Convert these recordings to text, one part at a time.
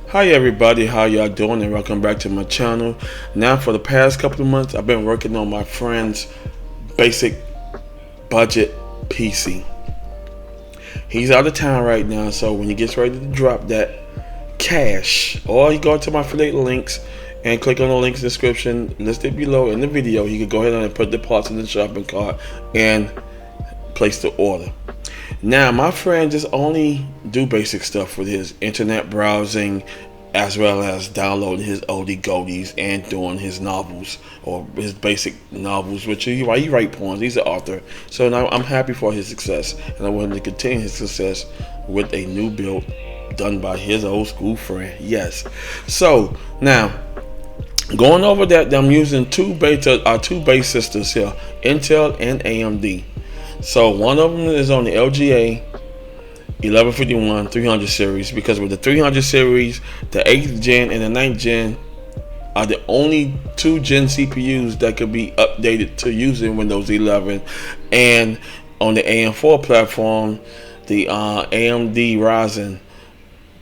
Hi everybody, how y'all doing, and welcome back to my channel. Now for the past couple of months I've been working on my friend's basic budget PC. He's out of town right now, so when he gets ready to drop that cash, or you go to my affiliate links and click on the links description listed below in the video, he can go ahead and put the parts in the shopping cart and place the order. Now, my friend just only do basic stuff with his internet browsing, as well as downloading his oldie goldies and doing his novels, or his basic novels, which he write poems. He's an author. So now I'm happy for his success, and I want him to continue his success with a new build done by his old school friend. Yes. So now, going over that, I'm using two base systems here, Intel and AMD. So one of them is on the LGA 1151 300 series, because with the 300 series, the 8th gen and the 9th gen are the only 2 gen CPUs that could be updated to using Windows 11. And on the AM4 platform, the AMD Ryzen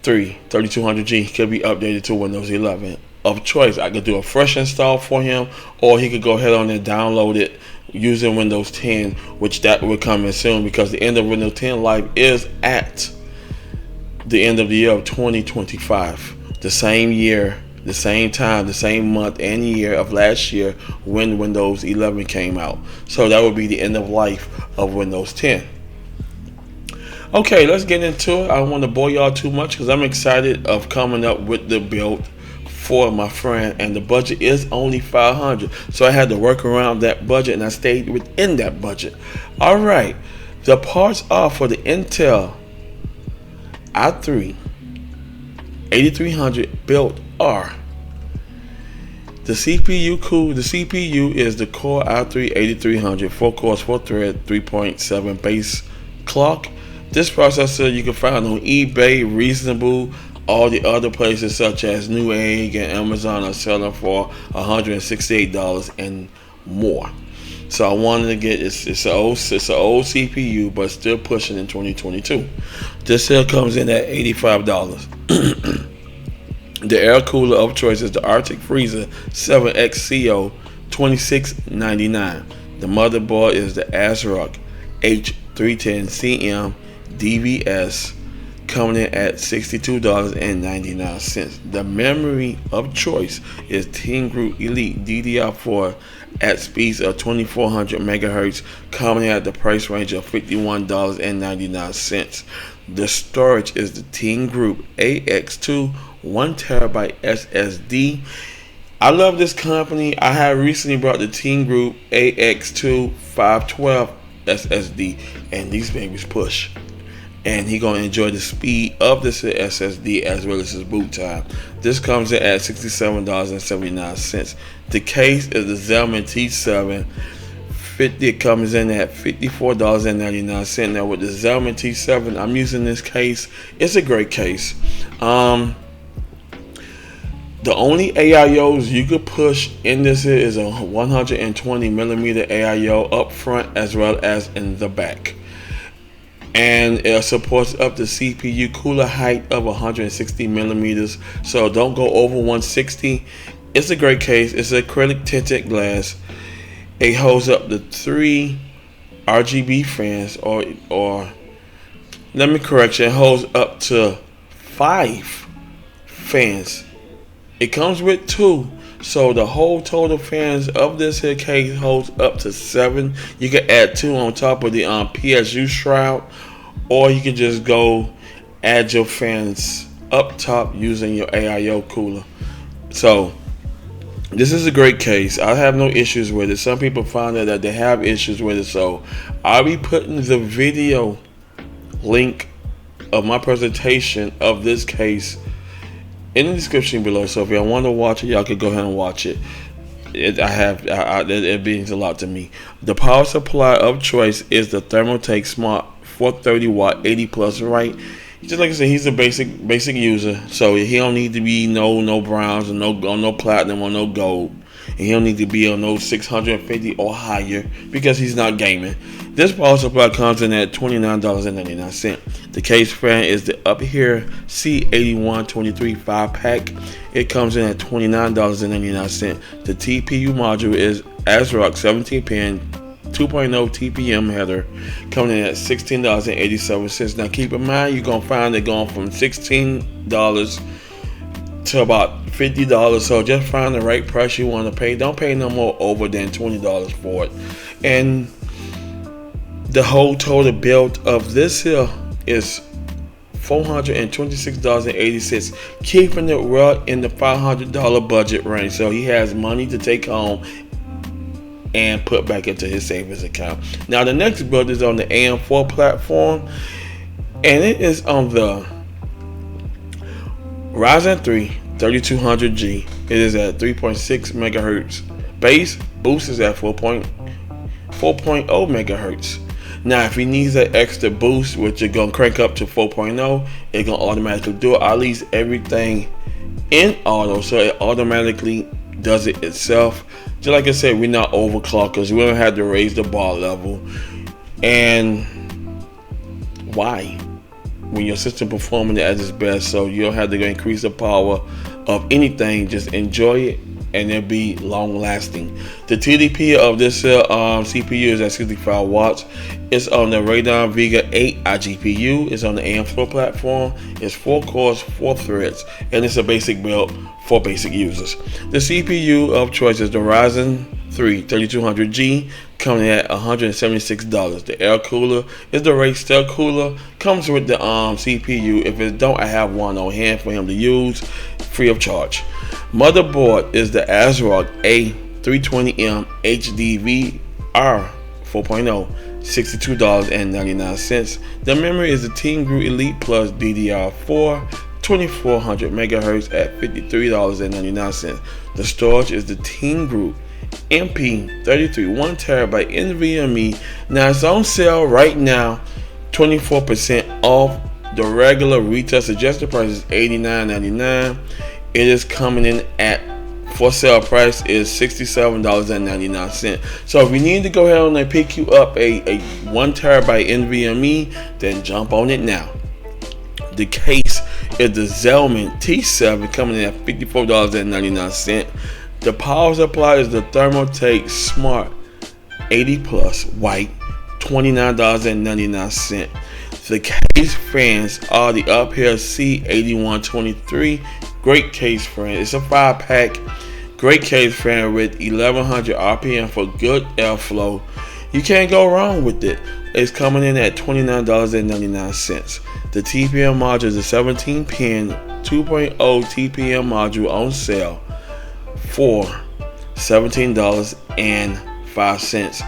3 3200G could be updated to Windows 11. Of choice, I could do a fresh install for him, or he could go ahead on and download it using Windows 10, which that will come in soon, because the end of Windows 10 life is at the end of the year of 2025. The same year, the same time, the same month and year of last year when Windows 11 came out. So that would be the end of life of Windows 10. Okay, let's get into it. I don't want to bore y'all too much because I'm excited of coming up with the build for my friend, and the budget is only $500, so I had to work around that budget, and I stayed within that budget. All right, the parts are for the Intel i3 8300 built are the CPU The CPU is the Core i3 8300, 4 cores, 4 thread, 3.7 base clock. This processor you can find on eBay, Reasonable, all the other places such as Newegg and Amazon are selling for $168 and more. So I wanted to get it's an old CPU, but still pushing in 2022. This here comes in at $85. The air cooler of choice is the Arctic Freezer 7XCO, $26.99. The motherboard is the ASRock H310CM DVS, coming in at $62.99. The memory of choice is Team Group Elite DDR4 at speeds of 2400 megahertz, coming in at the price range of $51.99. The storage is the Team Group AX2 1TB SSD. I love this company. I have recently brought the Team Group AX2 512 SSD, and these babies push. And he's going to enjoy the speed of this SSD as well as his boot time. This comes in at $67.79. The case is the Xiaomi T7 50. It comes in at $54.99. Now with the Xiaomi T7, I'm using this case. It's a great case. The only AIOs you could push in this is a 120 millimeter AIO up front as well as in the back. And it supports up to CPU cooler height of 160 millimeters, so don't go over 160. It's a great case. It's acrylic tinted glass. It holds up to 3 RGB fans, or let me correct you, it holds up to 5 fans. It comes with 2, so the whole total fans of this here case holds up to 7. You can add 2 on top of the PSU shroud, or you can just go add your fans up top using your AIO cooler. So this is a great case. I have no issues with it. Some people find that they have issues with it, so I'll be putting the video link of my presentation of this case in the description below. So if y'all want to watch it, y'all can go ahead and watch it. It means a lot to me. The power supply of choice is the Thermaltake Smart 430 watt 80 plus, right? Just like I said, he's a basic user, so he don't need to be no browns or no platinum or no gold, and he don't need to be on no 650 or higher because he's not gaming. This power supply comes in at $29.99. The case fan is the Up Here C8123 5-pack. It comes in at $29.99. The TPU module is ASRock 17-pin 2.0 TPM header, coming in at $16.87. Now keep in mind, you're going to find it going from $16 to about $50. So just find the right price you want to pay. Don't pay no more over than $20 for it. And the whole total build of this here is $426.80, keeping it well in the $500 budget range. So he has money to take home and put back into his savings account. Now the next build is on the AM4 platform, and it is on the Ryzen 3 3200G. It is at 3.6 megahertz base. Boost is at 4.0 megahertz. Now if he needs that extra boost, which you're gonna crank up to 4.0, it's gonna automatically do it. I lease everything in auto, so it automatically does it itself. Just like I said, we're not overclockers. We don't have to raise the bar level. And why? When your system performing at its best, so you don't have to go increase the power of anything. Just enjoy it, and it'll be long lasting. The TDP of this CPU is at 65 watts. It's on the Radeon Vega 8 iGPU. It's on the AM4 platform. It's 4 cores, 4 threads, and it's a basic build for basic users. The CPU of choice is the Ryzen 3 3200G, coming at $176. The air cooler is the Raystar cooler. Comes with the CPU. If it don't, I have one on hand for him to use free of charge. Motherboard is the ASRock A320M HDVR 4.0, $62.99. The memory is the Team Group Elite Plus DDR4 2400 megahertz at $53.99. The storage is the Team Group MP33 1TB NVMe. Now it's on sale right now, 24% off. The regular retail suggested price is $89.99. It is coming in at, for sale price is $67.99. So if you need to go ahead and pick you up a 1TB NVMe, then jump on it now. The case is the Zelman T7, coming in at $54.99. The power supply is the Thermaltake Smart 80 Plus White, $29.99. The case fans are the Up Here C8123. Great case fan. It's a 5-pack. Great case fan with 1100 RPM for good airflow. You can't go wrong with it. It's coming in at $29.99. The TPM module is a 17-pin 2.0 TPM module on sale for $17.05.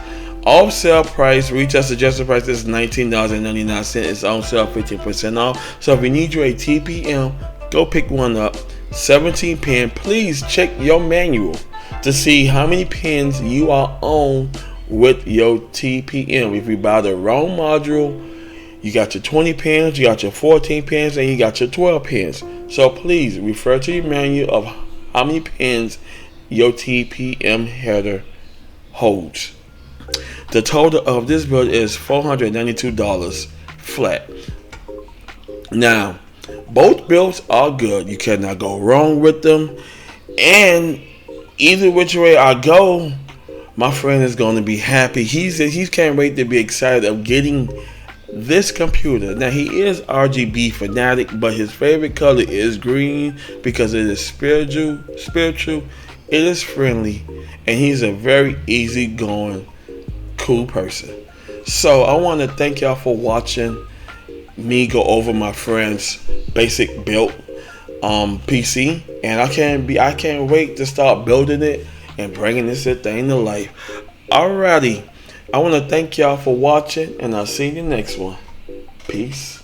Off sale price, retail suggested price is $19.99. It's on sale 15% off. So if you need you a TPM, go pick one up. 17 pin. Please check your manual to see how many pins you are on with your TPM. If you buy the wrong module, you got your 20 pins, you got your 14 pins, and you got your 12 pins. So please refer to your manual of how many pins your TPM header holds. The total of this build is $492 flat. Now, both builds are good. You cannot go wrong with them. And either which way I go, my friend is going to be happy. He can't wait to be excited of getting this computer. Now, he is RGB fanatic, but his favorite color is green because it is spiritual. It is friendly, and he's a very easygoing, cool person. So I want to thank y'all for watching me go over my friend's basic built PC, and I can't wait to start building it and bringing this thing to life. Alrighty, I want to thank y'all for watching, and I'll see you next one. Peace.